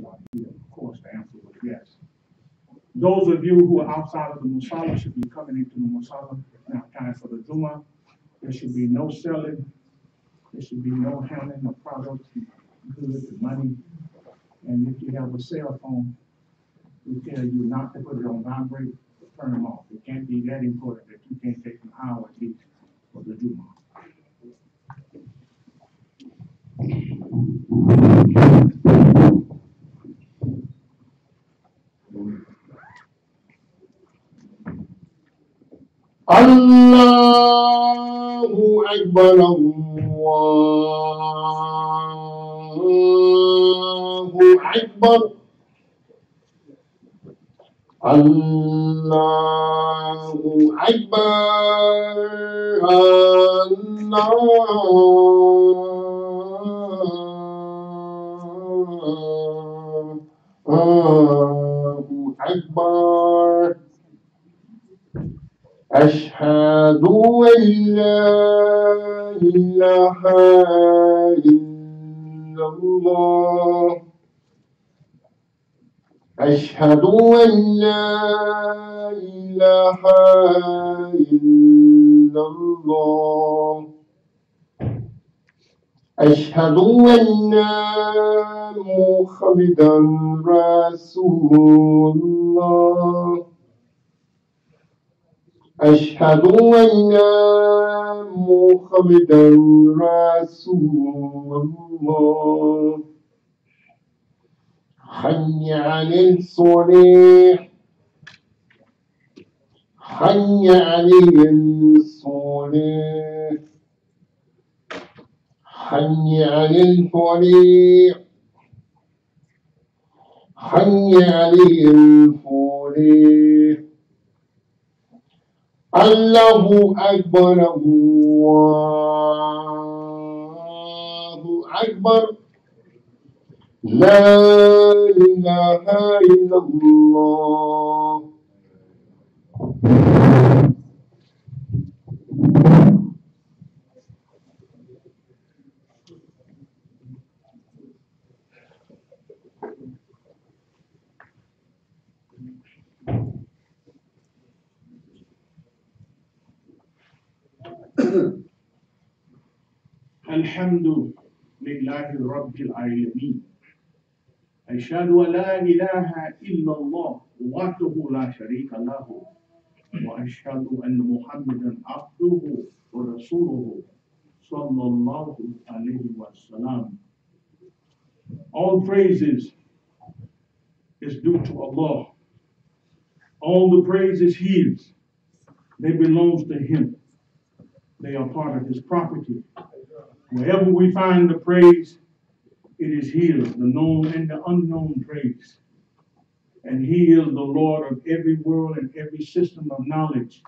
Of course, the answer was yes. Those of you who are outside of the Musala should be coming into the Musala. Now, time for the Jumuah. There should be no selling. There should be no handling of products, goods, money. And if you have a cell phone, we tell you not to put it on vibrate, turn them off. It can't be that important that you can't take an hour at least for the Jumuah. Allahu Akbar, Allahu Akbar, Allahu Akbar, Allahu Akbar. أشهد أن لا إله إلا الله أشهد أن لا إله إلا الله أشهد أن محمدا رسول الله أشهد أن محمدا رسول الله حي على الصلاة حي على الصلاة حي على الفلاح حي على الفلاح الله أكبر الله أكبر لا إله إلا الله الحمد لله رب العالمين أشهد أن لا إله إلا الله وحده لا شريك له وأشهد أن محمدا عبده ورسوله صلى الله عليه وسلم. All praises is due to Allah. All the praise is His. They belong to Him. They are part of His property. Wherever we find the praise, it is His, the known and the unknown praise. And He is the Lord of every world and every system of knowledge.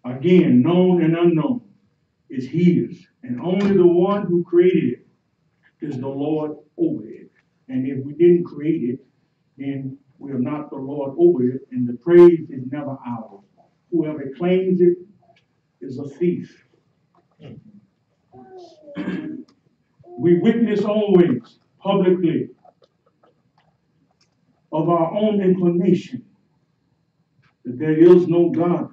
Again, known and unknown is His. And only the one who created it is the Lord over it. And if we didn't create it, then we are not the Lord over it, and the praise is never ours. Whoever claims it is a thief. We witness always publicly of our own inclination that there is no God,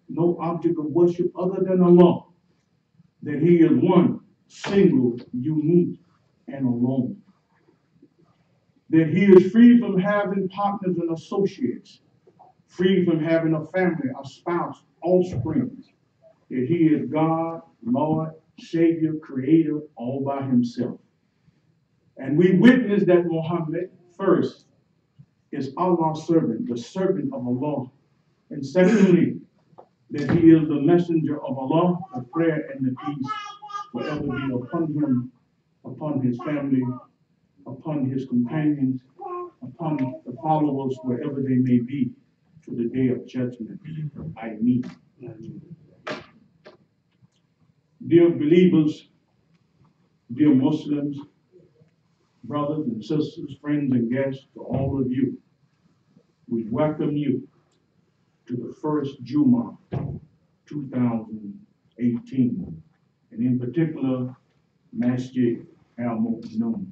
no object of worship other than Allah, that He is one, single, unique, and alone, that He is free from having partners and associates, free from having a family, a spouse, offspring, that He is God, Lord, Savior, Creator, all by Himself. And we witness that Muhammad, first, is Allah's servant, the servant of Allah. And secondly, that He is the messenger of Allah, the prayer and the peace forever be upon Him, upon His family, upon His companions, upon the followers, wherever they may be, to the day of judgment. I mean. Dear believers, dear Muslims, brothers and sisters, friends and guests, to all of you, we welcome you to the first Jumuah 2018, and in particular, Masjid Al-Mu'minun.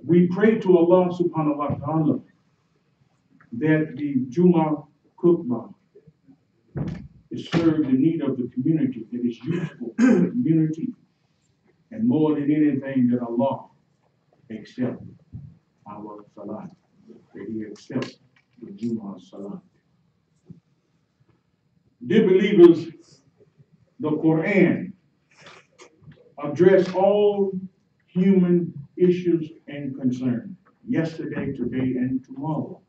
We pray to Allah subhanahu wa ta'ala that the Jumuah Khutbah is served the need of the community, that is useful to the community, and more than anything that Allah accept our salat, that He accepts the Jumu'ah salat. Dear believers, the Quran address all human issues and concerns, yesterday, today, and tomorrow.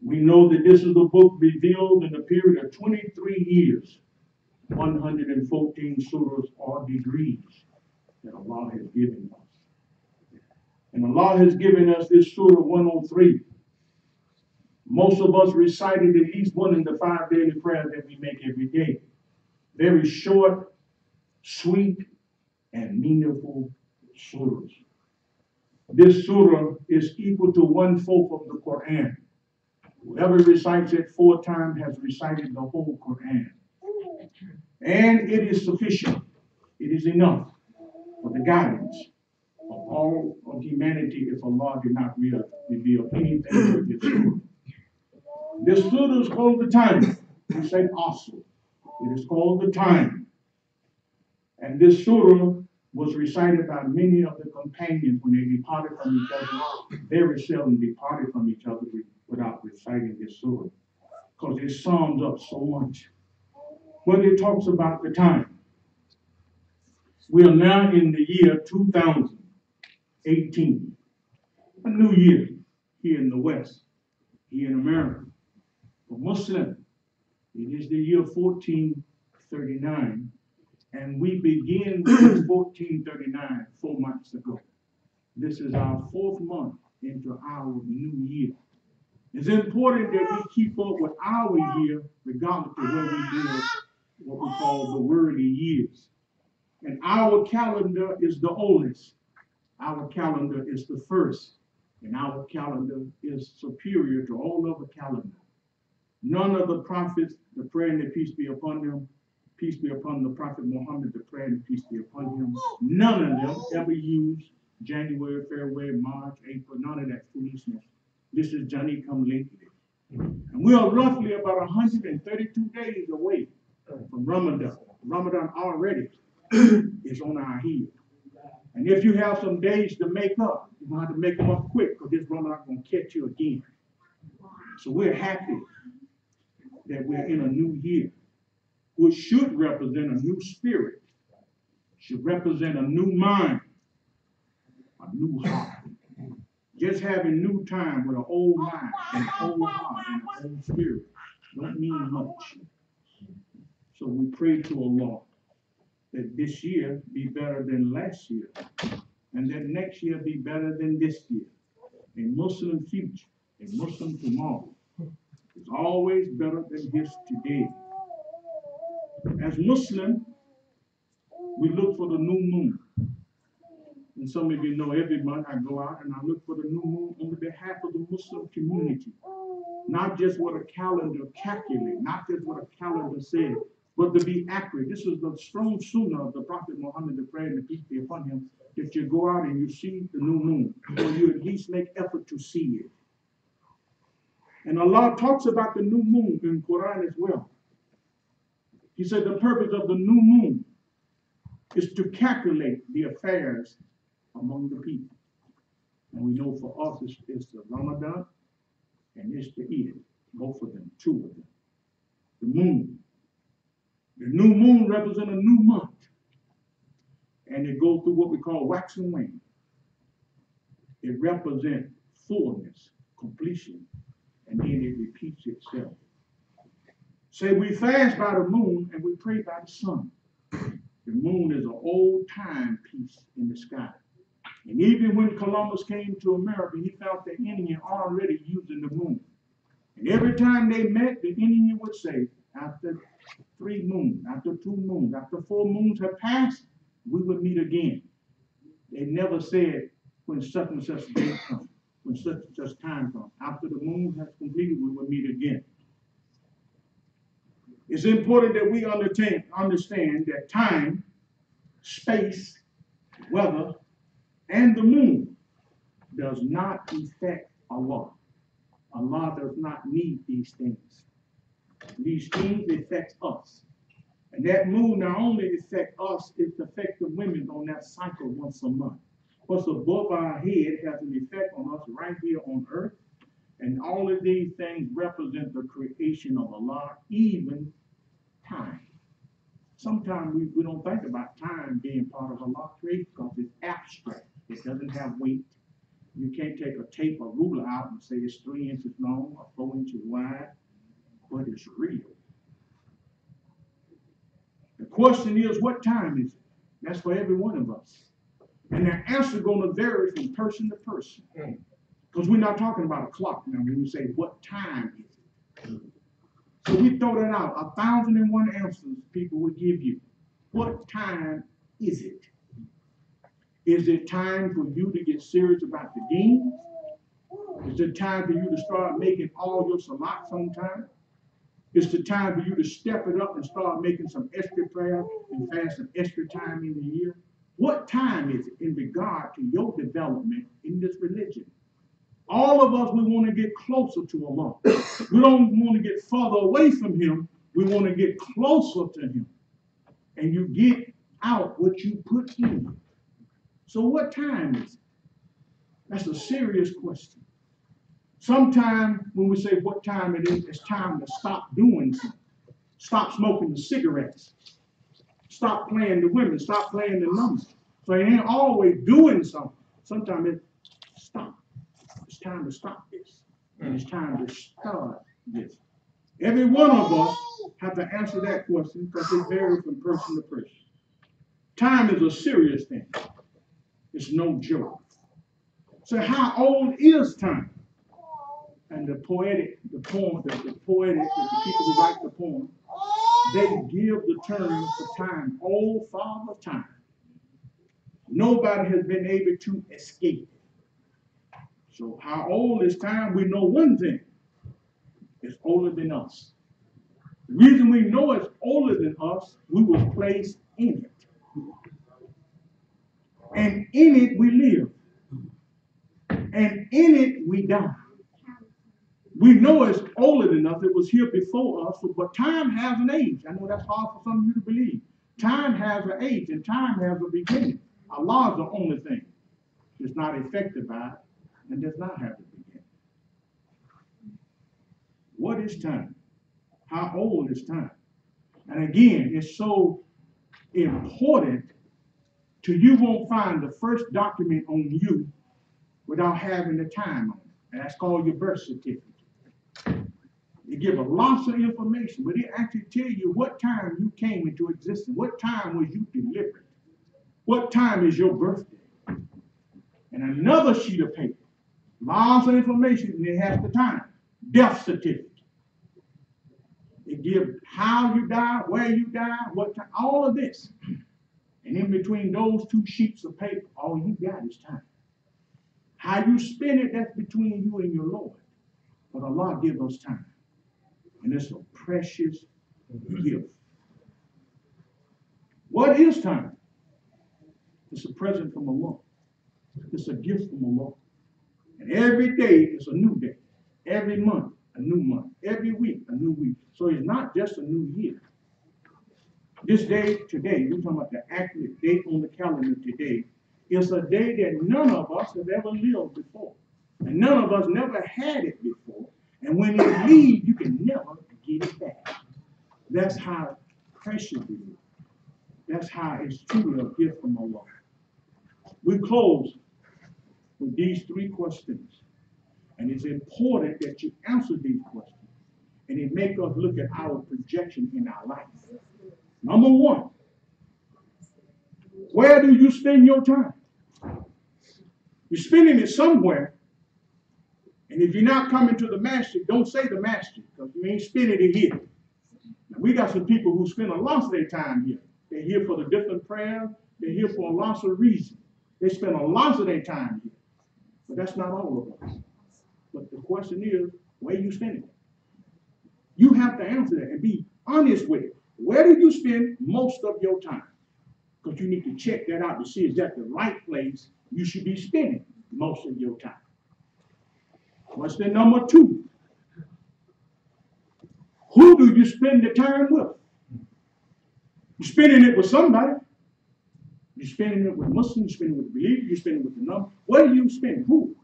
We know that this is the book revealed in a period of 23 years, 114 surahs or degrees that Allah has given us. And Allah has given us this surah 103. Most of us recited at least one in the 5 daily prayers that we make every day. Very short, sweet, and meaningful surahs. This surah is equal to 1/4 of the Quran. Whoever recites it 4 times has recited the whole Quran. And it is sufficient. It is enough for the guidance of all of humanity if Allah did not reveal anything to this surah. This surah is called the time. We say also. It is called the time. And this surah was recited by many of the companions when they departed from each other. Very seldom departed from each other without reciting this surah, because it sums up so much. When it talks about the time, we are now in the year 2018, a new year here in the West, here in America. For Muslim, it is the year 1439, and we begin with 1439 4 months ago. This is our 4th month into our new year. It's important that we keep up with our year, regardless of where we live, what we call the worldly years. And our calendar is the oldest. Our calendar is the first. And our calendar is superior to all other calendars. None of the prophets, the prayer and the peace be upon them, peace be upon the Prophet Muhammad, the prayer and peace be upon him. None of them ever used January, February, March, April, none of that foolishness. This is Johnny come lately. And we are roughly about 132 days away from Ramadan. Ramadan already is on our heels. And if you have some days to make up, you're going to have to make them up quick, because this Ramadan is going to catch you again. So we're happy that we're in a new year, which should represent a new spirit, should represent a new mind, a new heart. Just having new time with an old mind and an old heart and an old spirit don't mean much. So we pray to Allah that this year be better than last year, and that next year be better than this year. A Muslim future, a Muslim tomorrow is always better than his today. As Muslim, we look for the new moon. And some of you know every month I go out and I look for the new moon on behalf of the Muslim community. Not just what a calendar calculates, not just what a calendar says, but to be accurate. This is the strong sunnah of the Prophet Muhammad, the prayer and the peace be upon him, that you go out and you see the new moon, or you at least make effort to see it. And Allah talks about the new moon in Quran as well. He said the purpose of the new moon is to calculate the affairs among the people. And we know for us it's the Ramadan and it's the Eid, both of them, 2 of them. The moon. The new moon represents a new month. And it goes through what we call wax and wane. It represents fullness, completion, and then it repeats itself. Say we fast by the moon and we pray by the sun. The moon is an old timepiece in the sky. And even when Columbus came to America, he found the Indian already using the moon. And every time they met, the Indian would say, after 3 moons, after 2 moons, after 4 moons have passed, we would meet again. They never said when such and such date comes, when such and such time comes. After the moon has completed, we will meet again. It's important that we understand that time, space, weather, and the moon does not affect Allah. Allah does not need these things. These things affect us. And that moon not only affects us, it affects the women on that cycle once a month. What's above our head has an effect on us right here on earth. And all of these things represent the creation of Allah, even time. Sometimes we don't think about time being part of Allah's creation because it's abstract. It doesn't have weight. You can't take a tape or ruler out and say it's 3 inches long or 4 inches wide, but it's real. The question is, what time is it? That's for every one of us. And the answer is going to vary from person to person. Because we're not talking about a clock now when we say, what time is it? So we throw that out. 1,001 answers people will give you. What time is it? Is it time for you to get serious about the deen? Is it time for you to start making all your salats on time? It's the time for you to step it up and start making some extra prayer and fast some extra time in the year. What time is it in regard to your development in this religion? All of us, we want to get closer to Allah. We don't want to get further away from Him. We want to get closer to Him. And you get out what you put in. So what time is it? That's a serious question. Sometimes when we say what time it is, it's time to stop doing something. Stop smoking the cigarettes. Stop playing the women. Stop playing the numbers. So it ain't always doing something. Sometimes it's stop. It's time to stop this. And it's time to start this. Every one of us have to answer that question because it varies from person to person. Time is a serious thing. It's no joke. So how old is time? And the people who write the poem, they give the term for time, old father time. Nobody has been able to escape it. So how old is time? We know one thing. It's older than us. The reason we know it's older than us, we were placed in it. And in it we live. And in it we die. We know it's older than us. It was here before us, but time has an age. I know that's hard for some of you to believe. Time has an age, and time has a beginning. Allah is the only thing that's not affected by it and does not have a beginning. What is time? How old is time? And again, it's so important to you won't find the first document on you without having the time on it. And that's called your birth certificate. They give a lot of information, but it actually tell you what time you came into existence. What time was you delivered? What time is your birthday? And another sheet of paper. Lots of information, and it has the time. Death certificate. It gives how you die, where you die, what time, all of this. And in between those two sheets of paper, all you got is time. How you spend it, that's between you and your Lord. But Allah gives us time. And it's a precious gift. What is time? It's a present from Allah. It's a gift from Allah. And every day is a new day. Every month, a new month. Every week, a new week. So it's not just a new year. This day, today, we're talking about the accurate date on the calendar today. It's a day that none of us have ever lived before. And none of us never had it before. And when it leaves, you can never get it back. That's how precious it is. That's how it's truly a gift from Allah. We close with these three questions. And it's important that you answer these questions. And it makes us look at our projection in our life. Number one, where do you spend your time? You're spending it somewhere. And if you're not coming to the masjid, don't say the masjid, because you ain't spending it here. Now, we got some people who spend a lot of their time here. They're here for the different prayers. They're here for a lot of reasons. They spend a lot of their time here. But that's not all of us. But the question is, where you spending it? You have to answer that and be honest with it. Where do you spend most of your time? Because you need to check that out to see is that the right place you should be spending. most of your time? What's the number two? Who do you spend the time with? You're spending it with somebody. You're spending it with Muslims, you're spending it with believers, you're spending it with the number. What do you spend? Who?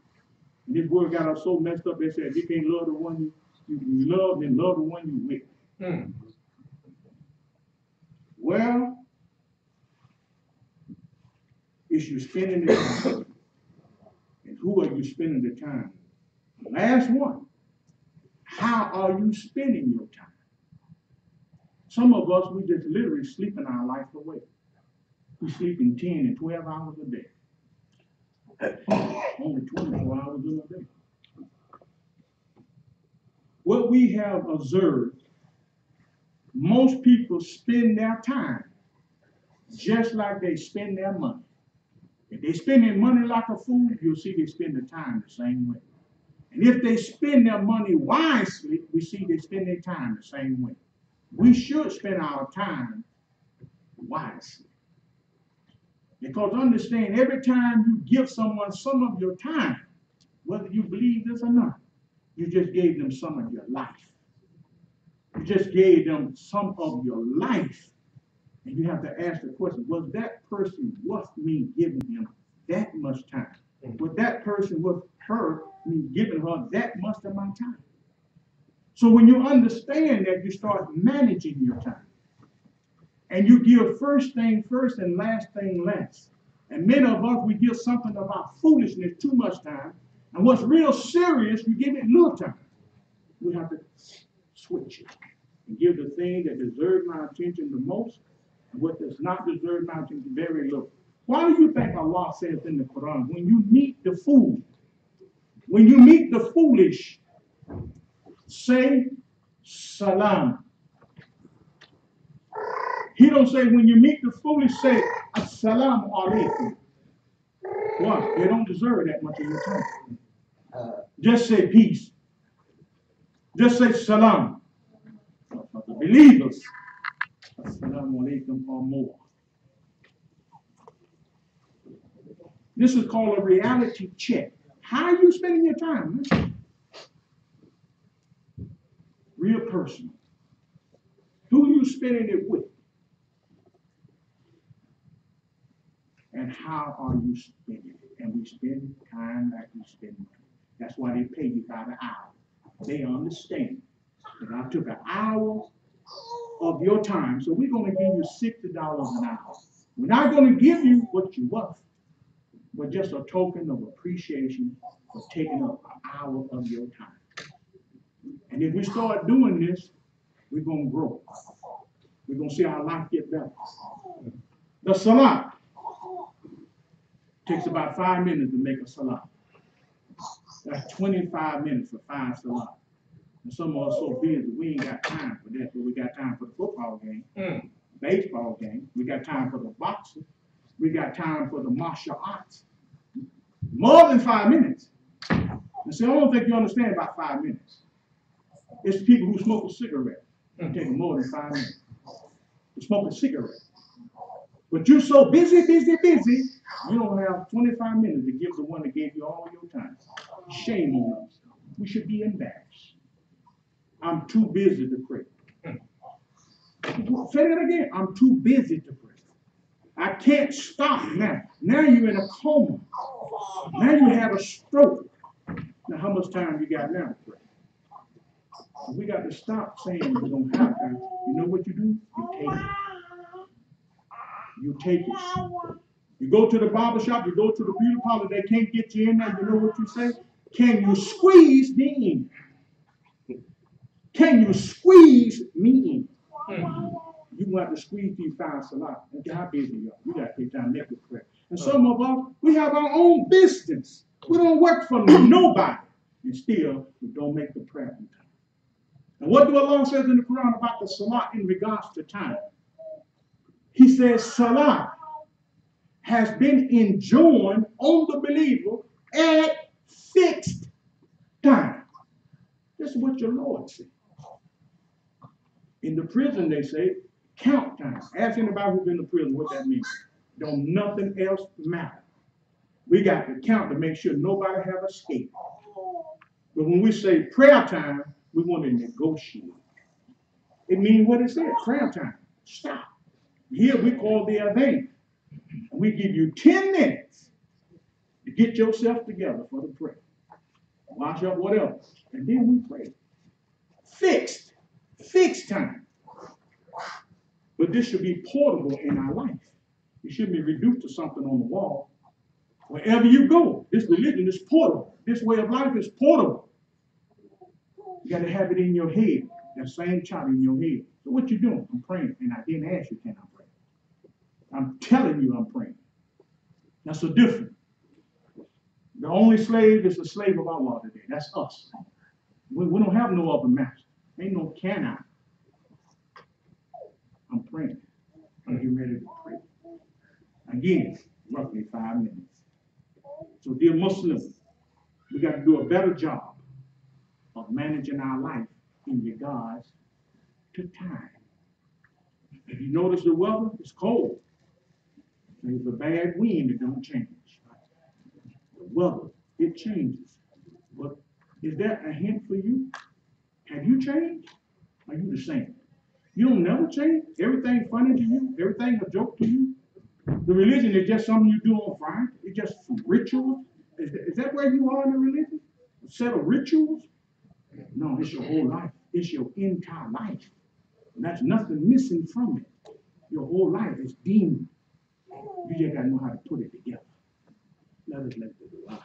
And this word got us so messed up, they said, you can't love the one you love, then love the one you with. Well, is you spending the time? And who are you spending the time with? Last one. How are you spending your time? Some of us, we just literally sleeping our life away. We sleeping 10 and 12 hours a day. Only 24 hours in a day. What we have observed, most people spend their time just like they spend their money. If they spend their money like a fool, you'll see they spend their time the same way. And if they spend their money wisely, we see they spend their time the same way. We should spend our time wisely. Because understand, every time you give someone some of your time, whether you believe this or not, you just gave them some of your life. You just gave them some of your life. And you have to ask the question, was that person worth me giving him that much time? Was that person worth me giving her that much of my time? So when you understand that, you start managing your time. And you give first thing first and last thing last. And many of us, we give something about foolishness too much time. And what's real serious, you give it little time. We have to switch it and give the thing that deserves my attention the most, and what does not deserve my attention very little. Why do you think Allah says in the Quran, when you meet the fool, when you meet the foolish, say salam. He don't say when you meet the foolish, say assalamu alaikum. Why? They don't deserve that much of your time. Just say peace. Just say salam. But the believers, assalamu alaikum or more. This is called a reality check. How are you spending your time? Real personal. Who are you spending it with? And how are you spending it? And we spend time like we spend money. That's why they pay you by the hour. They understand that I took an hour of your time, so we're going to give you $60 an hour. We're not going to give you what you're worth, but just a token of appreciation for taking up an hour of your time. And if we start doing this, we're going to grow. We're going to see our life get better. The salat takes about 5 minutes to make a salat. That's 25 minutes for 5 salat. And some of us so busy, we ain't got time for that, but we got time for the football game, baseball game. We got time for the boxing. We got time for the martial arts. More than 5 minutes. And see, I don't think you understand about 5 minutes. It's people who smoke a cigarette. It takes more than 5 minutes to smoke a cigarette. But you're so busy, you don't have 25 minutes to give the one that gave you all your time. Shame on us. We should be embarrassed. I'm too busy to pray. Say that again. I'm too busy to pray. I can't stop now. Now you're in a coma. Now you have a stroke. Now how much time you got now to pray? We got to stop saying we don't have time. You know what you do? You take it. You take it. You go to the barber shop, you go to the beauty parlor, they can't get you in there. You know what you say? Can you squeeze me in? Can you squeeze me in? You want to squeeze these 5 salat. Look how busy you are. You got to take time to make it prayer. And some of us, we have our own business. We don't work for nobody. And still, we don't make the prayer on time. And what do Allah says in the Quran about the salat in regards to time? He says salat has been enjoined on the believer at fixed time. This is what your Lord said. In the prison, they say, count time. Ask anybody who's been in the prison what that means. Don't nothing else matter. We got to count to make sure nobody have escaped. But when we say prayer time, we want to negotiate. It means what it says, prayer time. Stop. Here we call the event. We give you 10 minutes to get yourself together for the prayer. Wash up, whatever. And then we pray. Fixed time. But this should be portable in our life. It shouldn't be reduced to something on the wall. Wherever you go, this religion is portable. This way of life is portable. You got to have it in your head. That same child in your head. So what you doing? I'm praying. And I didn't ask you, can I pray? I'm telling you I'm praying. That's the difference. The only slave is the slave of Allah today. That's us. We don't have no other master. Ain't no can I. I'm praying. I'm getting ready to pray. Again, roughly 5 minutes. So dear Muslims, we got to do a better job of managing our life in regards to time. If you notice the weather, it's cold. There's a bad wind, it don't change. The weather, it changes. But is that a hint for you? Have you changed? Are you the same? You don't never change? Everything funny to you? Everything a joke to you? The religion is just something you do on Friday? It's just some rituals? Is that where you are in the religion? A set of rituals? No, it's your whole life. It's your entire life. And that's nothing missing from it. Your whole life is deemed. You just got to know how to put it together. Let us let the dua.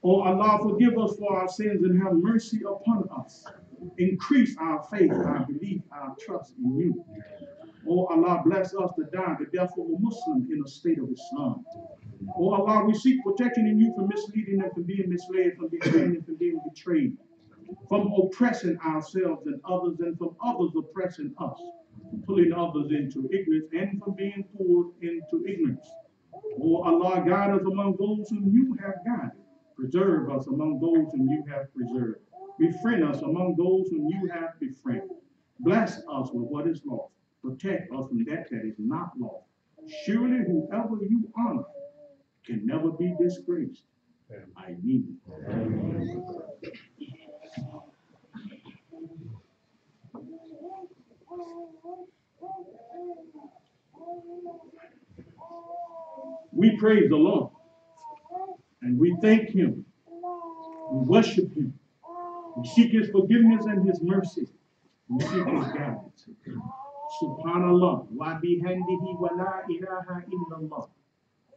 Oh Allah, forgive us for our sins and have mercy upon us. Increase our faith, our belief, our trust in you. Oh Allah, bless us to die the death of a Muslim in a state of Islam. Oh Allah, we seek protection in you from misleading and from being misled, from being and from being betrayed, from oppressing ourselves and others, and from others oppressing us, from pulling others into ignorance and from being pulled into ignorance. Oh Allah, guide us among those whom you have guided. Preserve us among those whom you have preserved. Befriend us among those whom you have befriended. Bless us with what is lost. Protect us from that is not lost. Surely whoever you honor can never be disgraced. I mean. We praise the Lord and we thank him. We worship him. We seek his forgiveness and his mercy. We seek his guidance. Subhanallah wa bihamdihi wa la ilaha illallah.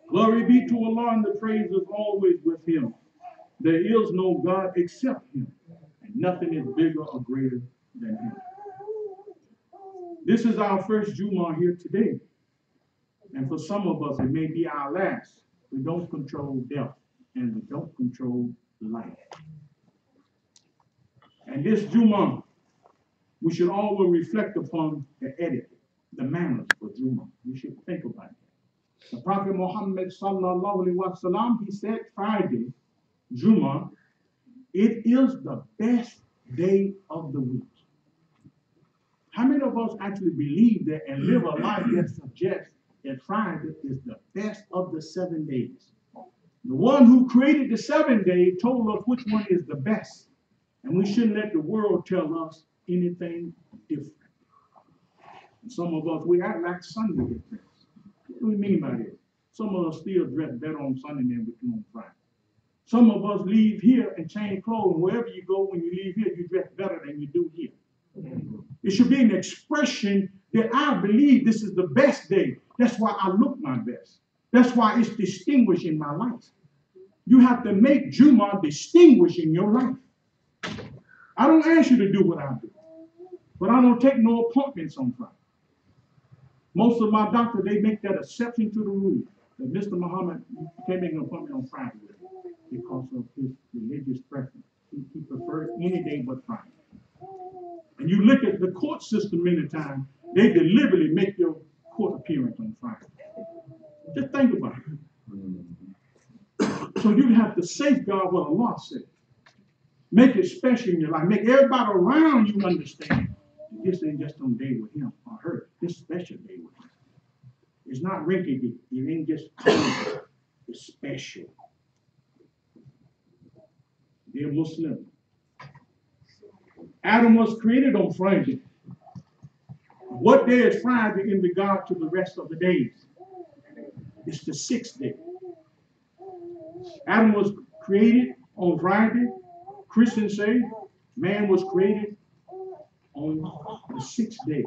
Glory be to Allah, and the praise is always with him. There is no God except him, and nothing is bigger or greater than him. This is our first Jumuah here today. And for some of us, it may be our last. We don't control death, and we don't control life. And this Jumuah, we should always reflect upon the etiquette, the manners for Jumuah. We should think about it. The Prophet Muhammad sallallahu alaihi wasallam, he said Friday, Jumuah, it is the best day of the week. How many of us actually believe that and live a life that suggests that Friday is the best of the 7 days? The one who created the 7 days told us which one is the best. And we shouldn't let the world tell us anything different. And some of us, we act like Sunday different. What do we mean by this? Some of us still dress better on Sunday than we do on Friday. Some of us leave here and change clothes, and wherever you go, when you leave here, you dress better than you do here. It should be an expression that I believe this is the best day. That's why I look my best. That's why it's distinguished in my life. You have to make Jumuah distinguished in your life. I don't ask you to do what I do, but I don't take no appointments on Friday. Most of my doctors, they make that exception to the rule that Mr. Muhammad can't make an appointment on Friday because of his religious preference. He prefers any day but Friday. And you look at the court system many times, they deliberately make your court appearance on Friday. Just think about it. So you have to safeguard what Allah said. Make it special in your life. Make everybody around you understand. This ain't just some day with him or her. This special day with him. It's not rinky-dink. It ain't just cold. is special. Dear Muslim, Adam was created on Friday. What day is Friday in regard to the rest of the days? It's the sixth day. Adam was created on Friday. Christians say man was created on the sixth day.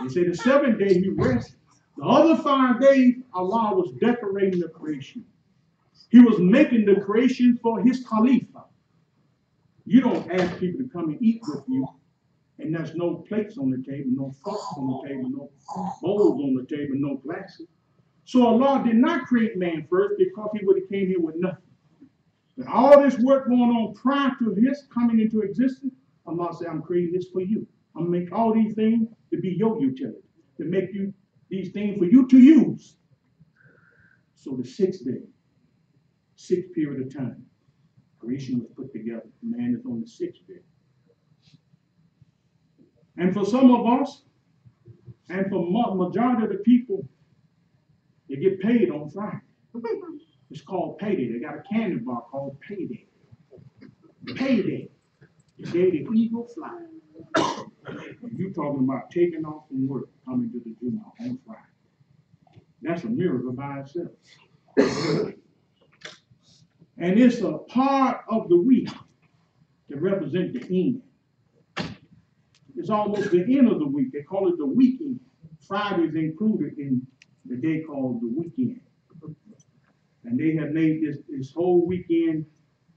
They say the seventh day he rested. The other 5 days, Allah was decorating the creation. He was making the creation for his Khalifa. You don't ask people to come and eat with you, and there's no plates on the table, no forks on the table, no bowls on the table, no glasses. So Allah did not create man first because he would have came here with nothing. But all this work going on prior to his coming into existence, Allah said, I'm creating this for you. I'm going to make all these things to be your utility, to make you these things for you to use. So the sixth day, sixth period of time, creation was put together. Man is on the sixth day. And for some of us, and for majority of the people, they get paid on Friday. It's called payday. They got a candy bar called payday. Payday. The day the eagle flies. You talking about taking off from work, coming to the Jumuah on Friday. That's a miracle by itself. And it's a part of the week that represents the end. It's almost the end of the week. They call it the weekend. Friday is included in the day called the weekend. And they have made this whole weekend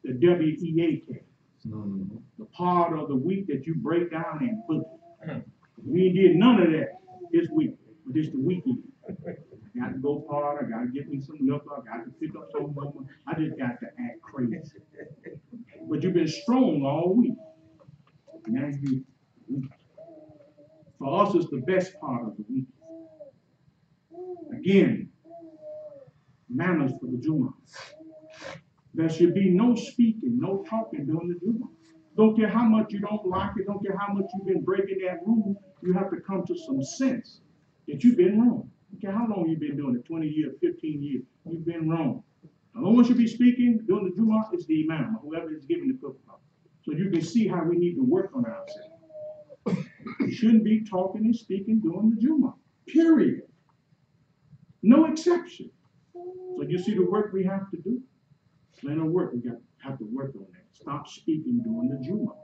the WEAK. The part of the week that you break down and boogie. We did none of that this week, but it's the weekend. I got to go hard, I got to get me some liquor, I got to pick up some woman. I just got to act crazy. But you've been strong all week. Now you weak. For us, it's the best part of the week. Again, manners for the Jumu'ah. There should be no speaking, no talking during the Jumu'ah. Don't care how much you don't like it, don't care how much you've been breaking that rule, you have to come to some sense that you've been wrong. Don't care how long you've been doing it, 20 years, 15 years, you've been wrong. The only one should be speaking during the Jumu'ah is the Imam, whoever is giving the Khutbah. So you can see how we need to work on ourselves. We shouldn't be talking and speaking during the Jumu'ah, period. No exception. So you see the work we have to do? Plenty of work, we have to work on that. Stop speaking during the Jumu'ah.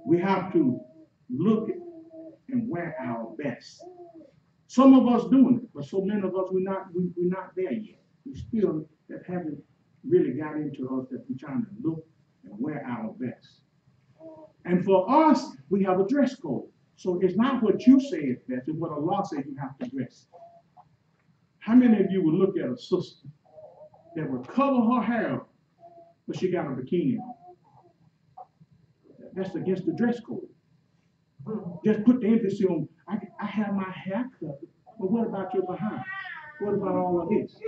We have to look and wear our best. Some of us doing it, but so many of us we're not there yet. We still that haven't really got into us that we're trying to look and wear our best. And for us, we have a dress code. So it's not what you say is best, it's what Allah says you have to dress. How many of you would look at a sister that would cover her hair, but she got a bikini on? That's against the dress code. Just put the emphasis on, I have my hair covered, but what about your behind? What about all of this?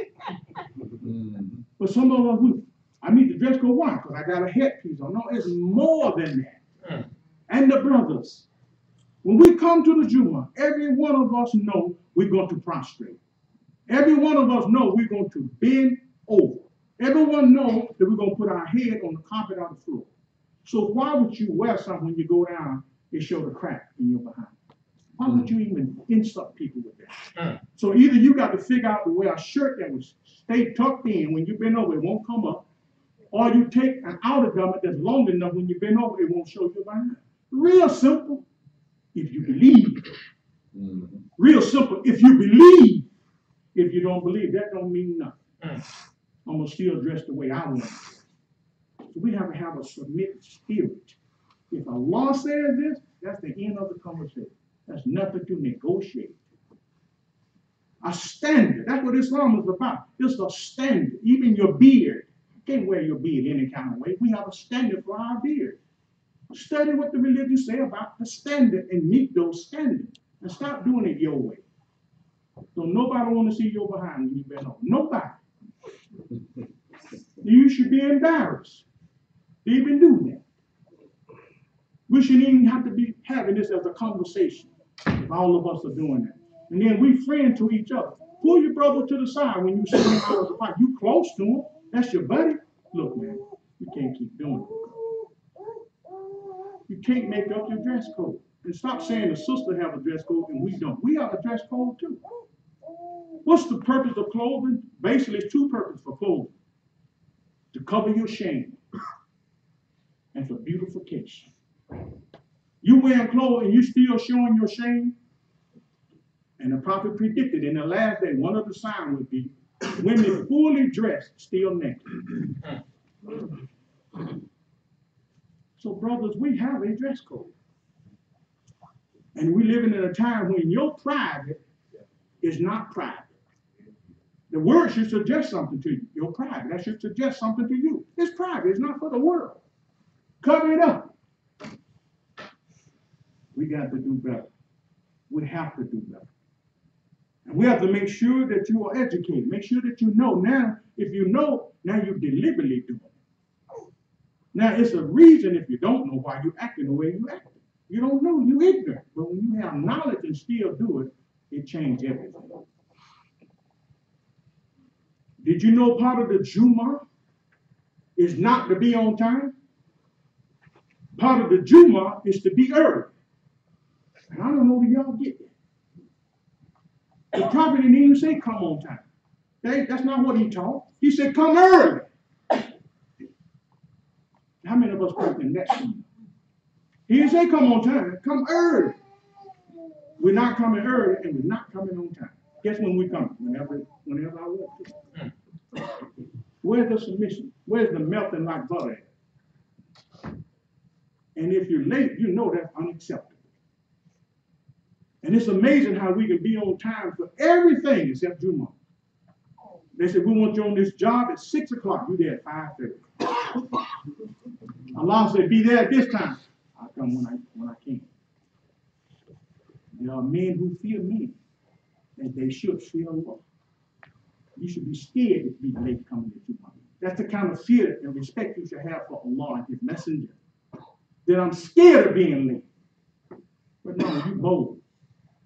But some of us, I need the dress code, why? Because I got a headpiece on. No, it's more than that. And the brothers, when we come to the Jumu'ah, every one of us know we're going to prostrate. Every one of us know we're going to bend over. Everyone knows that we're going to put our head on the carpet on the floor. So why would you wear something when you go down and show the crack in your behind? Why would you even insult people with that? So either you got to figure out to wear a shirt that will stay tucked in when you bend over, it won't come up, or you take an outer garment that's long enough when you bend over, it won't show your behind. Real simple, if you believe. Real simple, if you believe. If you don't believe, that don't mean nothing. I'm going to still dress the way I want to. So we have to have a submitted spirit. If Allah says this, that's the end of the conversation. That's nothing to negotiate. A standard. That's what Islam is about. It's a standard. Even your beard. You can't wear your beard any kind of way. We have a standard for our beard. Study what the religions say about the standard and meet those standards. And stop doing it your way. So nobody want to see your behind when you bend over. Nobody. You should be embarrassed to even do that. We shouldn't even have to be having this as a conversation if all of us are doing that. And then we friend to each other. Pull your brother to the side when you see him out of the fight. You close to him. That's your buddy. Look, man, you can't keep doing it. You can't make up your dress code. And stop saying the sister have a dress code and we don't. We have a dress code too. What's the purpose of clothing? Basically, it's two purposes for clothing. To cover your shame and for beautification. You wearing clothes and you still showing your shame. And the prophet predicted in the last day, one of the signs would be women fully dressed, still naked. So, brothers, we have a dress code. And we're living in a time when your private is not private. The word should suggest something to you. Your private, that should suggest something to you. It's private, it's not for the world. Cover it up. We got to do better. We have to do better. And we have to make sure that you are educated. Make sure that you know. Now, if you know, now you're deliberately doing it. Now, it's a reason if you don't know why you're acting the way you act. You don't know, you're ignorant. But when you have knowledge and still do it, it changes everything. Did you know part of the Jumuah is not to be on time? Part of the Jumuah is to be early. And I don't know if y'all get that. The prophet didn't even say come on time. That's not what he taught. He said come early. How many of us put in that scene? He didn't say come on time, come early. We're not coming early and we're not coming on time. Guess when we come? Whenever I want to. Where's the submission? Where's the melting like butter at? And if you're late, you know that's unacceptable. And it's amazing how we can be on time for everything except Jumuah. They said, we want you on this job at 6 o'clock. You there at 5:30. Allah said, be there at this time. I'll come when I can. There are men who fear men, and they should fear Allah. You should be scared to be late coming to Jumuah. That's the kind of fear and respect you should have for Allah and His Messenger. That I'm scared of being late. But no, you bold.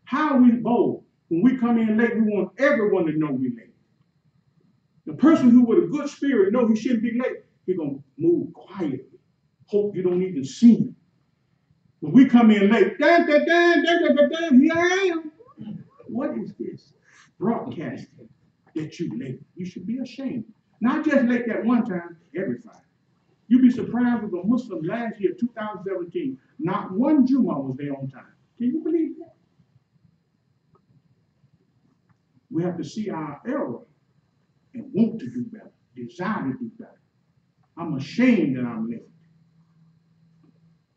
How are we bold? When we come in late, we want everyone to know we're late. The person who with a good spirit know he shouldn't be late, he's going to move quietly. Hope you don't even see him. When we come in late, here I am. What is this? Broadcasting that you late. You should be ashamed. Not just late that one time, every Friday. You'd be surprised with a Muslim last year, 2017, not one Jumu'ah was there on time. Can you believe that? We have to see our error and want to do better, desire to do better. I'm ashamed that I'm late.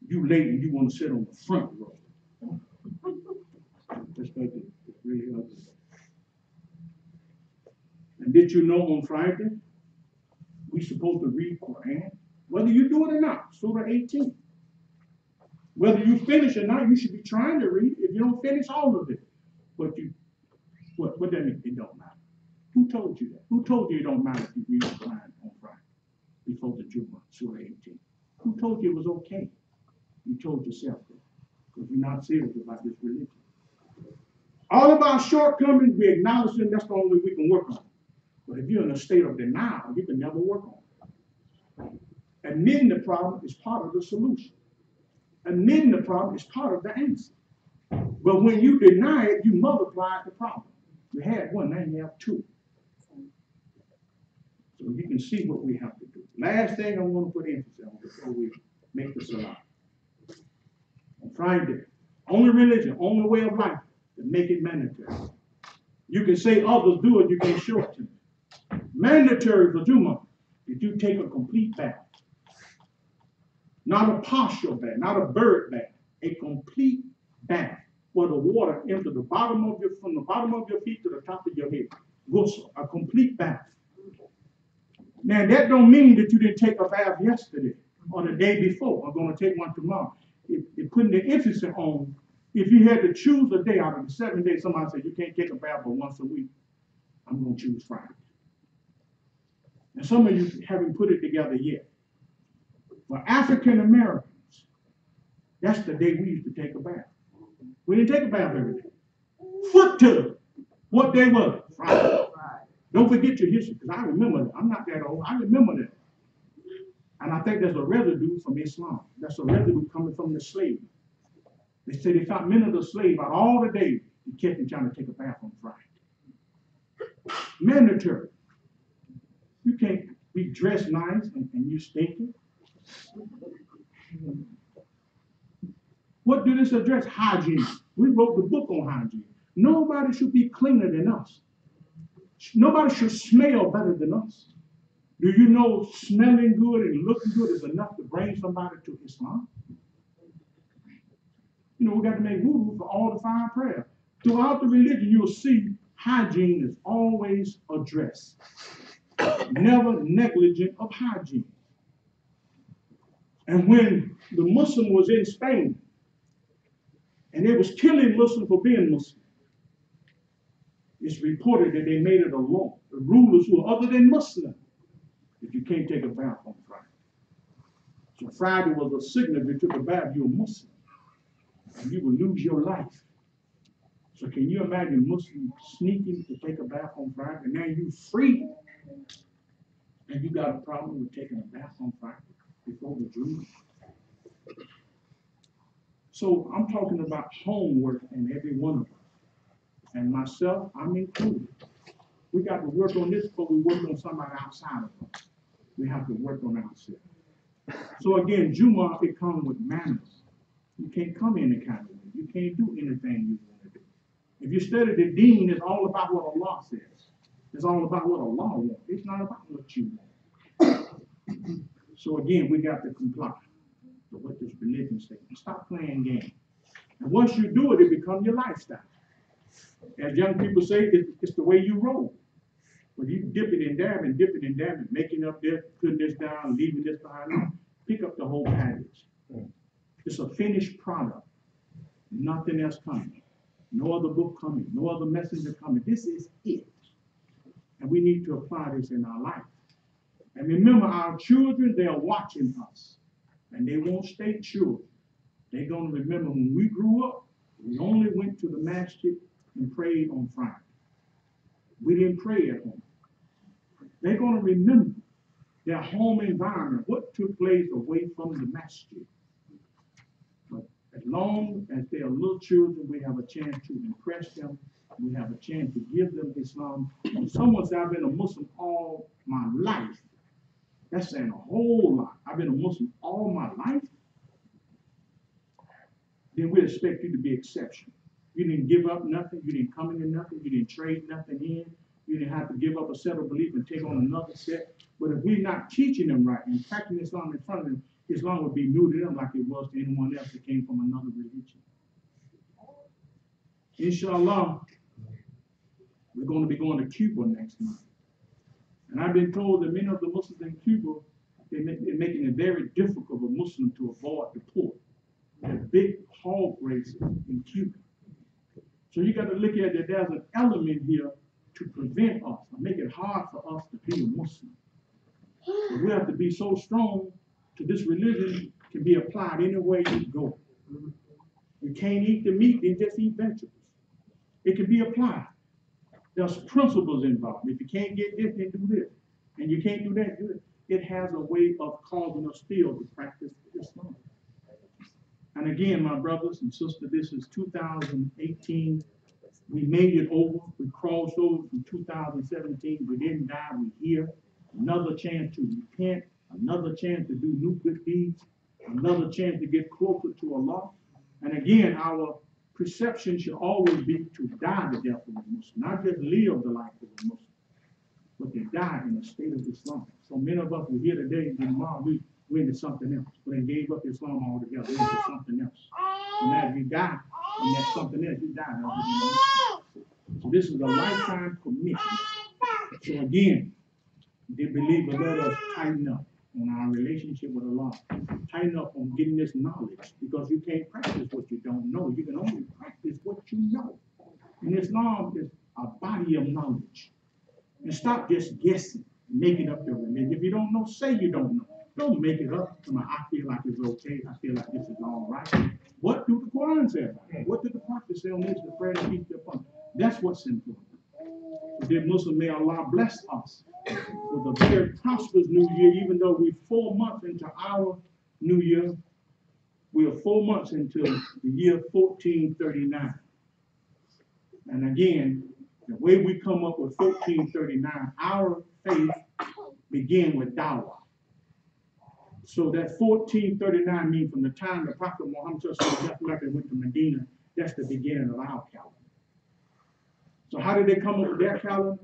You late and you want to sit on the front row. That's ugly. It's really ugly. And did you know on Friday, we're supposed to read Quran? Whether you do it or not, Surah 18. Whether you finish or not, you should be trying to read. If you don't finish all of it, but you, what that mean? It don't matter. Who told you that? Who told you it don't matter if you read the Quran on Friday before the Jumu'ah, Surah 18? Who told you it was okay? You told yourself that because you're not serious about this religion. All of our shortcomings, we acknowledge them. That's the only way we can work on it. But if you're in a state of denial, you can never work on it. Admitting the problem is part of the solution. Admitting the problem is part of the answer. But when you deny it, you multiply the problem. You had one, now you have two. So you can see what we have to do. Last thing I want to put emphasis on before we make the salah. On Friday, only religion, only way of life, to make it mandatory. You can say others do it, you can't show it to me. Mandatory for Jumu'ah, that you take a complete bath. Not a partial bath, not a bird bath, a complete bath where the water enters from the bottom of your feet to the top of your head. Ghusl, a complete bath. Now that don't mean that you didn't take a bath yesterday or the day before. I'm going to take one tomorrow. It putting the emphasis on, if you had to choose a day out of the 7 days, somebody said you can't take a bath but once a week. I'm going to choose Friday. And some of you haven't put it together yet. For African Americans, that's the day we used to take a bath. We didn't take a bath every day. foot to what they were. Friday. Don't forget your history, because I remember that. I'm not that old. I remember that. And I think there's a residue from Islam. That's a residue coming from the slave. They say they found many of the slaves out all the day to catch them trying to take a bath on Friday. Mandatory. You can't be dressed nice and you stinking. What do this address? Hygiene. We wrote the book on hygiene. Nobody should be cleaner than us. Nobody should smell better than us. Do you know smelling good and looking good is enough to bring somebody to Islam? You know, we got to make wudu for all the 5 prayers. Throughout the religion, you'll see hygiene is always addressed. Never negligent of hygiene. And when the Muslim was in Spain, and they was killing Muslims for being Muslim, it's reported that they made it a law. The rulers who are other than Muslim, if you can't take a bath on Friday. So Friday was a signal if you took a bath, you're a Muslim. And you will lose your life. So can you imagine Muslims sneaking to take a bath on Friday, and now you free, and you got a problem with taking a bath on Friday before the Jumuah? So I'm talking about homework in every one of us. And myself, I'm included. We got to work on this before we work on somebody outside of us. We have to work on ourselves. So again, Jumuah, it comes with manners. You can't come in any kind of way. You can't do anything you want to do. If you study the deen, it's all about what Allah says. It's all about what Allah wants. It's not about what you want. So again, we got to comply to what this religion says. Stop playing games. And once you do it, it becomes your lifestyle. As young people say, it's the way you roll. When you dip it and dab it, making up this, putting this down, leaving this behind, pick up the whole package. It's a finished product. Nothing else coming. No other book coming. No other messenger coming. This is it. And we need to apply this in our life. And remember, our children, they are watching us. And they won't stay children. They're going to remember when we grew up, we only went to the masjid and prayed on Friday. We didn't pray at home. They're going to remember their home environment, what took place away from the masjid. But as long as they are little children, we have a chance to impress them. We have a chance to give them Islam. When someone says, I've been a Muslim all my life, that's saying a whole lot. I've been a Muslim all my life. Then we expect you to be exceptional. You didn't give up nothing. You didn't come into nothing. You didn't trade nothing in. You didn't have to give up a set of belief and take on another set. But if we're not teaching them right and practicing Islam in front of them, Islam would be new to them like it was to anyone else that came from another religion. Inshallah, we're going to be going to Cuba next month. And I've been told that many of the Muslims in Cuba, they're making it very difficult for Muslims to avoid the port. There are big hog races in Cuba. So you got to look at that there's an element here to prevent us, or make it hard for us to be a Muslim. But we have to be so strong to this religion can be applied anywhere you go. You can't eat the meat, then just eat vegetables. It can be applied. There's principles involved. If you can't get this, then do this. And you can't do that, do it. It has a way of causing us still to practice Islam. And again, my brothers and sisters, this is 2018. We made it over. We crossed over from 2017. We didn't die. We're here. Another chance to repent. Another chance to do new good deeds. Another chance to get closer to Allah. And again, our perception should always be to die the death of a Muslim. Not just live the life of a Muslim, but to die in the state of Islam. So many of us were here today, and tomorrow we're into something else. But they gave up Islam altogether. We're into something else. And as we die, and that's something else, you die. So this is a lifetime commitment. So again, dear believers, let us tighten up on our relationship with Allah. Tighten up on getting this knowledge, because you can't practice what you don't know. You can only practice what you know. And Islam is a body of knowledge. And stop just guessing, making up your religion. If you don't know, say you don't know. Don't make it up. I feel like it's okay. I feel like this is all right. What do the Quran say about it? What did the Prophet say on this? The prayer to keep their fun. That's what's important. So dear Muslim, may Allah bless us with a very prosperous new year, even though we're 4 months into our new year. We are 4 months into the year 1439. And again, the way we come up with 1439, our faith began with dawah. So that 1439 means from the time the Prophet Muhammad left Mecca and went to Medina, that's the beginning of our calendar. So how did they come up with their calendar?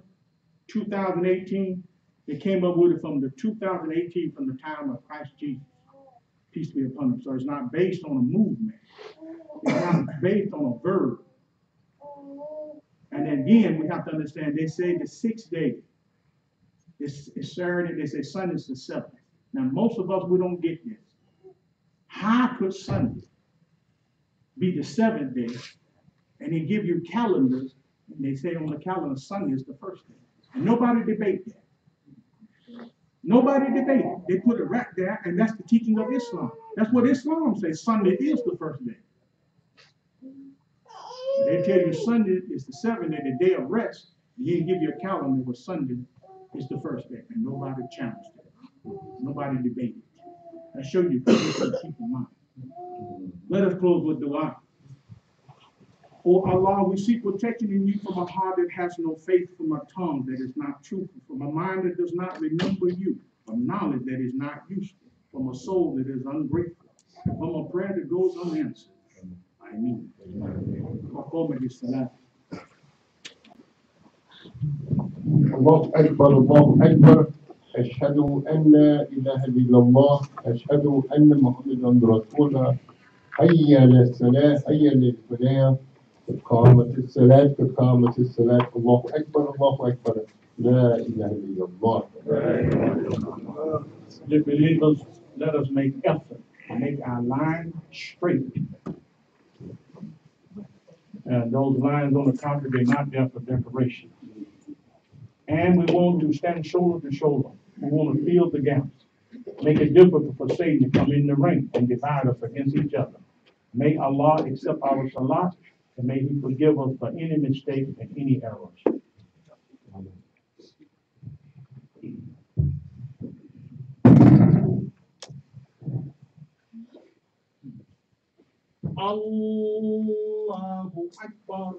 2018. They came up with it from the 2018 from the time of Christ Jesus. Peace be upon him. So it's not based on a movement. It's not based on a verb. And again, we have to understand, they say the 6th day is Saturday, they say Sunday is the 7th. Now, most of us, we don't get this. How could Sunday be the 7th day, and they give you calendars, and they say on the calendar Sunday is the 1st day? And nobody debate that. Nobody debate it. They put it right there, and that's the teaching of Islam. That's what Islam says. Sunday is the 1st day. They tell you Sunday is the 7th day, the day of rest. And you give you a calendar where Sunday is the 1st day, and nobody challenged it. Nobody debated it. I show you, keep in mind. Let us close with dua. Oh Allah, we seek protection in you from a heart that has no faith, from a tongue that is not truthful, from a mind that does not remember you, from knowledge that is not useful, from a soul that is ungrateful, from a prayer that goes unanswered. Ameen. الله أكبر الله أكبر أشهد أن لا إله إلا الله أشهد أن محمدا رسول الله حي على الصلاة حي على الفلاح قد قامت الصلاة الله أكبر لا إله إلا الله. Dear believers, let us make effort to make our line straight. And those lines on the concrete, they're not there for decoration. And we want to stand shoulder to shoulder. We want to fill the gaps. Make it difficult for Satan to come in the ring and divide us against each other. May Allah accept our salat, and may He forgive us for any mistakes and any errors. Allahu Akbar.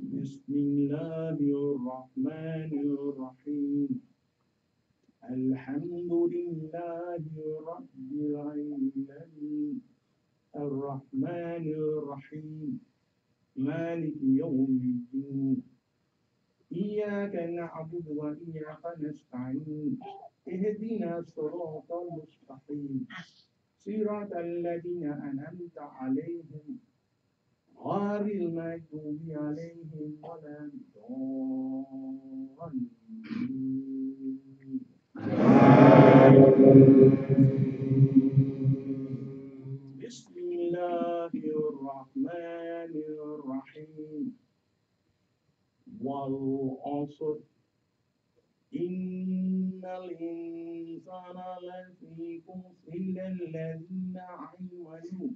Bismillahirrahmanirrahim. Alhamdulillahi Rabbil Alamin. Ar-Rahmanir-Rahim. Malik Yawmiddin. إياك نعبد وإياك نستعين اهدنا الصراط المستقيم صراط الذين أنعمت عليهم غير المغضوب عليهم ولا الضالين. بسم الله الرحمن الرحيم. والعصر إن الإنسان لفي خسر إلا الذين آمنوا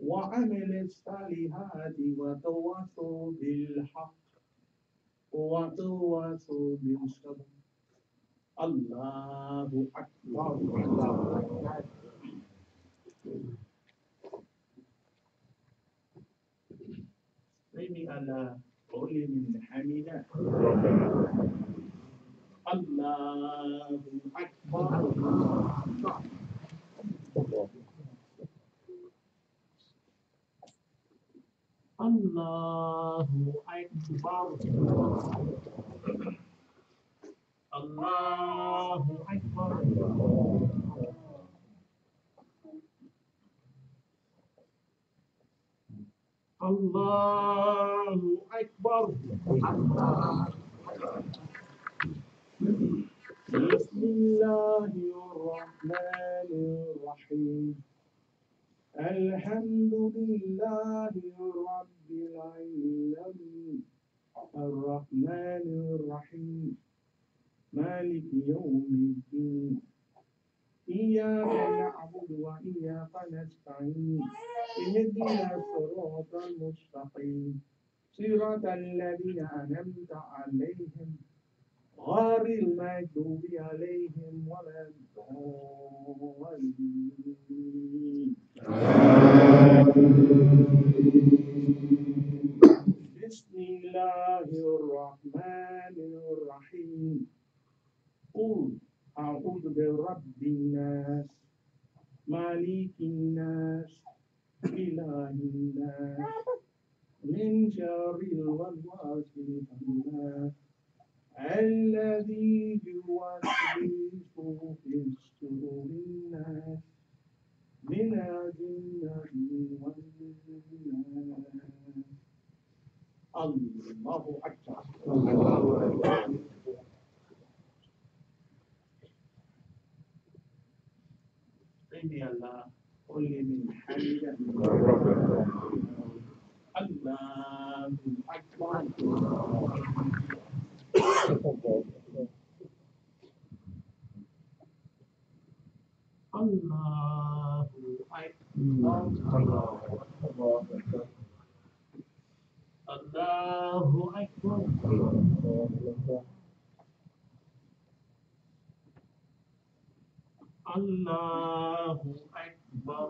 وعملوا الصالحات وتواصوا بالحق وتواصوا بالصبر. الله أكبر. سمع على قول من حمده. الله أكبر. الله أكبر. الله أكبر. الله أكبر. بسم الله الرحمن الرحيم. الحمد لله رب العالمين الرحمن الرحيم مالك يوم الدين إياك وإياك نستعين اهدنا الصراط المستقيم صراط الذين أنعمت عليهم غير المغضوب عليهم ولا الضالين بسم الله الرحمن الرحيم قل أعوذ برب الناس مالك الناس إله الناس من شر الوسواس الخناس الذي يوسوس في صدور الناس من الجنة والناس الله أكبر سيدي الله قل من حمد الله أكبر الله أكبر الله أكبر الله أكبر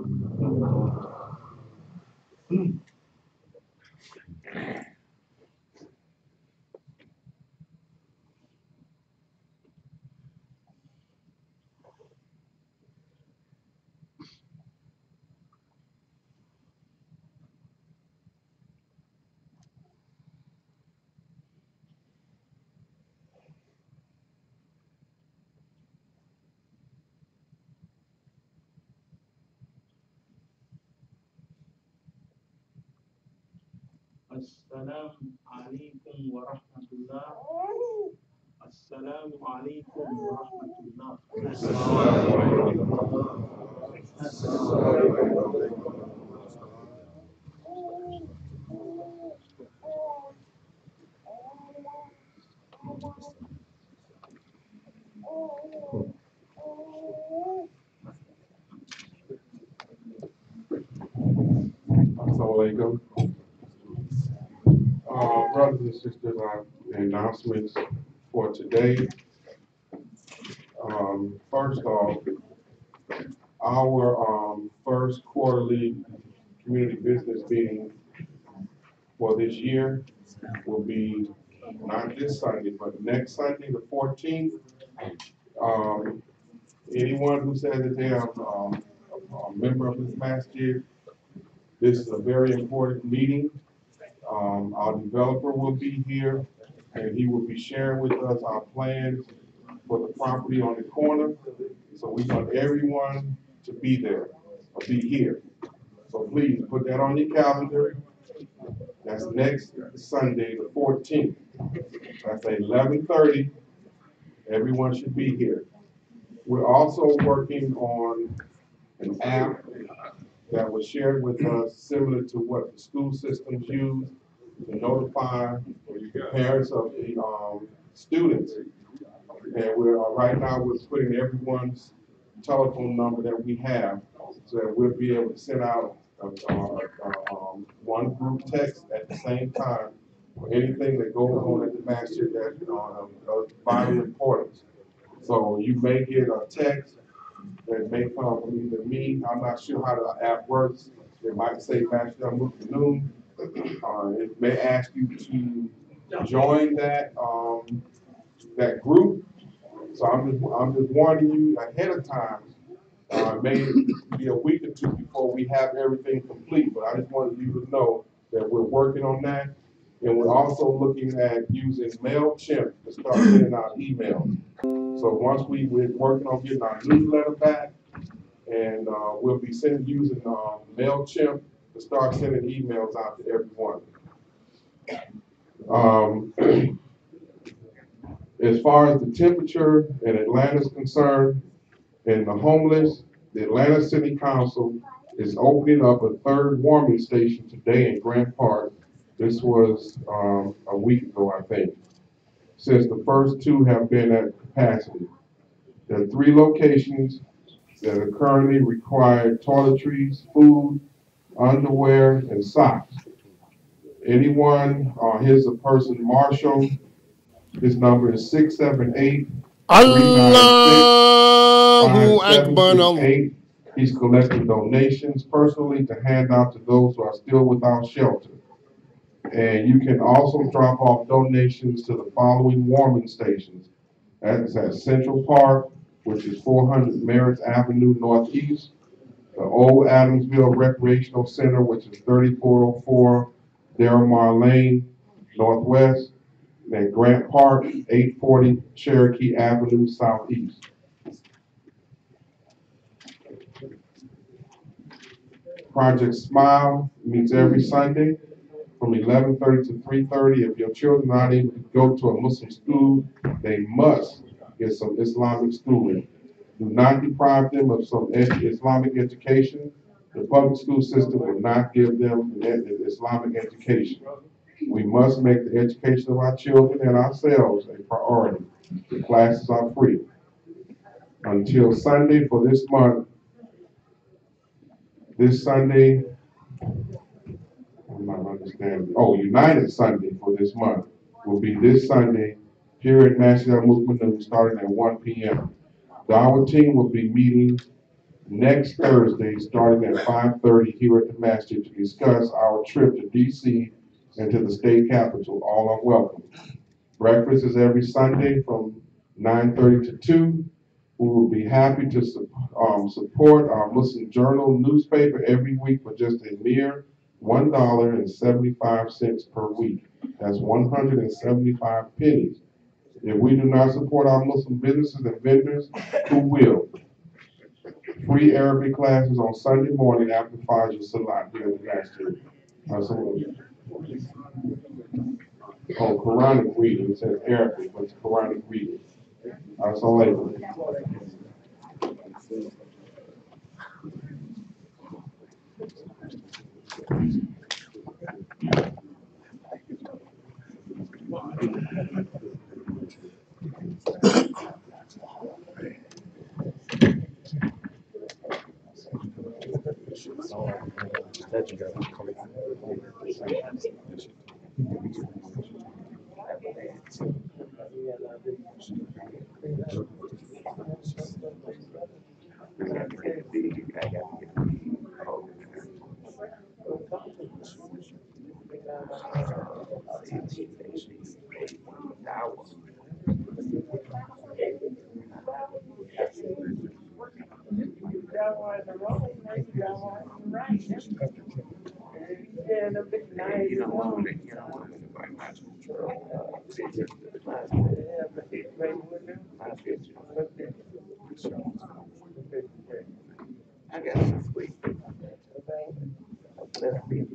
السلام عليكم ورحمة الله السلام عليكم ورحمة الله Assalamualaikum. Brothers and sisters, announcements for today. First off, our first quarterly community business meeting for this year will be not this Sunday, but next Sunday, the 14th. Anyone who says that they are a member of this masjid, this is a very important meeting. Our developer will be here, and he will be sharing with us our plans for the property on the corner. So we want everyone to be there, or be here. So please put that on your calendar. That's next Sunday, the 14th. That's at 11:30. Everyone should be here. We're also working on an app that was shared with us, similar to what the school systems use to notify parents of the students. And we're right now we're putting everyone's telephone number that we have, so that we'll be able to send out one group text at the same time for anything that goes on at the master that of vital importance. So you may get a text that may come from either me. I'm not sure how the app works. It might say Master Noon. It may ask you to join that that group. So I'm just warning you ahead of time. May be a week or two before we have everything complete, but I just wanted you to know that we're working on that. And we're also looking at using MailChimp to start sending out emails. So once we're working on getting our newsletter back, and we'll be using MailChimp to start sending emails out to everyone. As far as the temperature in Atlanta is concerned, and the homeless, the Atlanta City Council is opening up a third warming station today in Grant Park. This was a week ago, I think, since the first two have been at capacity. There are 3 locations that are currently required toiletries, food, underwear, and socks. Anyone, here's a person, Marshall. His number is 678-396-5768. Allahu Akbar. He's collecting donations personally to hand out to those who are still without shelter. And you can also drop off donations to the following warming stations. That's at Central Park, which is 400 Merritt Avenue Northeast. The Old Adamsville Recreational Center, which is 3404 Delamar Lane Northwest. And Grant Park, 840 Cherokee Avenue Southeast. Project Smile meets every Sunday from 11:30 to 3:30. If your children are not able to go to a Muslim school, they must get some Islamic schooling. Do not deprive them of some Islamic education. The public school system will not give them an Islamic education. We must make the education of our children and ourselves a priority. The classes are free. Until Sunday for this month, this Sunday, I'm not understanding. Oh, United Sunday for this month will be this Sunday here at Masjid al-Mukminin starting at 1 p.m. Our team will be meeting next Thursday starting at 5:30 here at the Masjid to discuss our trip to D.C. and to the state capitol. All are welcome. Breakfast is every Sunday from 9:30 to 2. We will be happy to support our Muslim Journal newspaper every week for just a mere $1.75 per week. That's 175 pennies. If we do not support our Muslim businesses and vendors, who will? Free Arabic classes on Sunday morning after Fajr Salat here in the Masjid. Oh, Quranic reading. It says Arabic, but it's Quranic reading. Assalamu I got some sweet. Let's be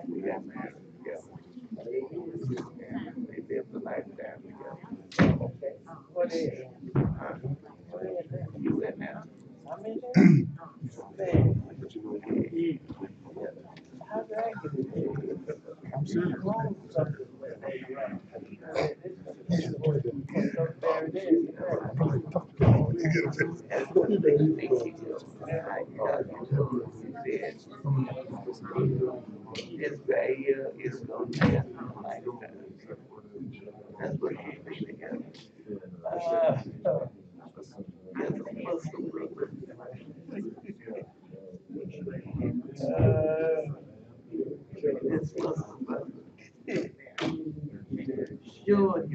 we got married together. They lived the life down together. What is? You in now? I'm in there. How did I get in there? I'm serious. This guy here is going to have a lifetime. That's what he made together. That's a Muslim brother. This Muslim brother. Sure.